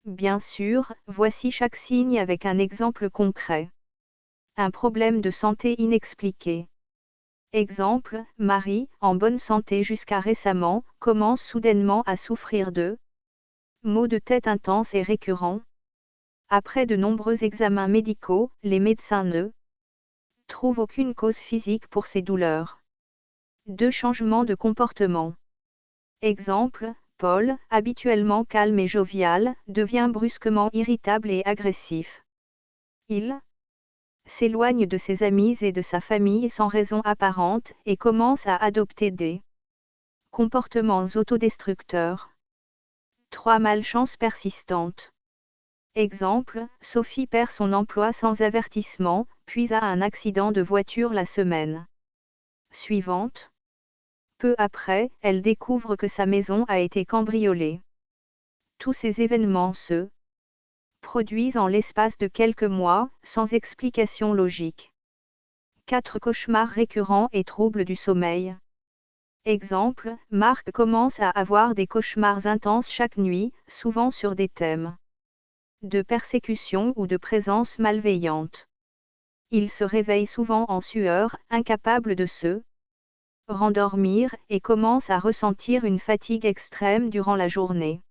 Bien sûr, voici chaque signe avec un exemple concret. Un problème de santé inexpliqué. Exemple, Marie, en bonne santé jusqu'à récemment, commence soudainement à souffrir de maux de tête intenses et récurrents. Après de nombreux examens médicaux, les médecins ne trouvent aucune cause physique pour ces douleurs. 2 changements de comportement. Exemple, Paul, habituellement calme et jovial, devient brusquement irritable et agressif. Il s'éloigne de ses amis et de sa famille sans raison apparente et commence à adopter des comportements autodestructeurs. 3 malchances persistantes. Exemple, Sophie perd son emploi sans avertissement, puis a un accident de voiture la semaine suivante. Peu après, elle découvre que sa maison a été cambriolée. Tous ces événements se produisent en l'espace de quelques mois, sans explication logique. 4 cauchemars récurrents et troubles du sommeil. Exemple, Marc commence à avoir des cauchemars intenses chaque nuit, souvent sur des thèmes de persécution ou de présence malveillante. Il se réveille souvent en sueur, incapable de se rendormir, et commence à ressentir une fatigue extrême durant la journée.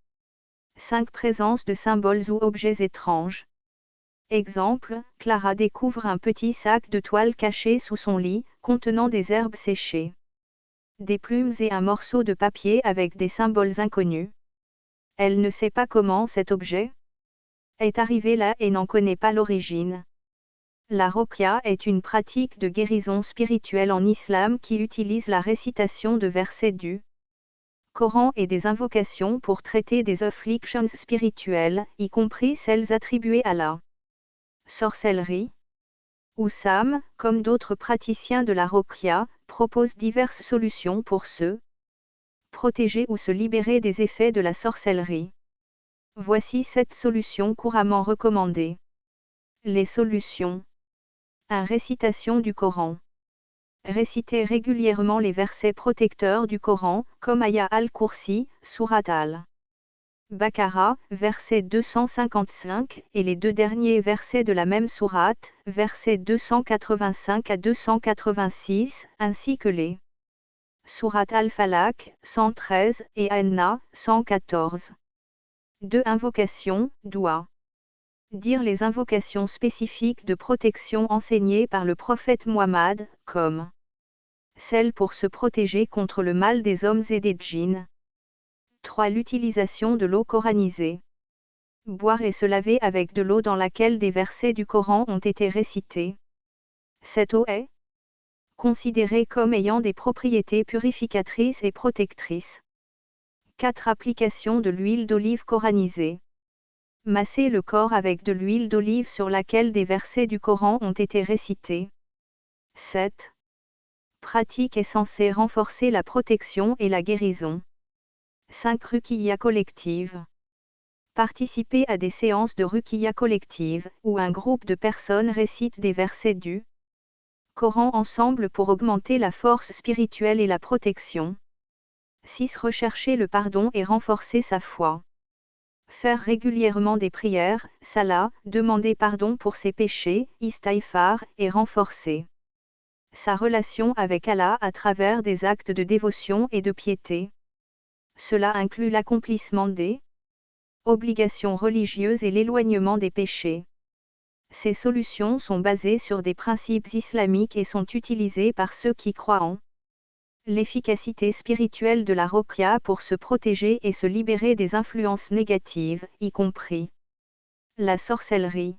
5 présences de symboles ou objets étranges. Exemple, Clara découvre un petit sac de toile caché sous son lit, contenant des herbes séchées, des plumes et un morceau de papier avec des symboles inconnus. Elle ne sait pas comment cet objet est arrivé là et n'en connaît pas l'origine. La Roqya est une pratique de guérison spirituelle en islam qui utilise la récitation de versets du Coran et des invocations pour traiter des afflictions spirituelles, y compris celles attribuées à la sorcellerie. Oussam, comme d'autres praticiens de la Roqya, propose diverses solutions pour se protéger ou se libérer des effets de la sorcellerie. Voici 7 solutions couramment recommandées. Les solutions. 1. Récitation du Coran. Récitez régulièrement les versets protecteurs du Coran, comme Aya al-Kursi, Surat al-Baqarah, verset 255, et les 2 derniers versets de la même sourate, versets 285 à 286, ainsi que les Surat al-Falaq, 113, et An-Na, 114. 2. Invocation, Doua. Dire les invocations spécifiques de protection enseignées par le prophète Muhammad, comme celle pour se protéger contre le mal des hommes et des djinns. 3. L'utilisation de l'eau coranisée. Boire et se laver avec de l'eau dans laquelle des versets du Coran ont été récités. Cette eau est considérée comme ayant des propriétés purificatrices et protectrices. 4. Application de l'huile d'olive coranisée. Masser le corps avec de l'huile d'olive sur laquelle des versets du Coran ont été récités. 7. Pratique est censée renforcer la protection et la guérison. 5. Ruqiyya collective. Participer à des séances de ruqiyya collective, où un groupe de personnes récite des versets du Coran ensemble pour augmenter la force spirituelle et la protection. 6. Rechercher le pardon et renforcer sa foi. Faire régulièrement des prières, salat, demander pardon pour ses péchés, istighfar, et renforcer sa relation avec Allah à travers des actes de dévotion et de piété. Cela inclut l'accomplissement des obligations religieuses et l'éloignement des péchés. Ces solutions sont basées sur des principes islamiques et sont utilisées par ceux qui croient en l'efficacité spirituelle de la Roqya pour se protéger et se libérer des influences négatives, y compris la sorcellerie.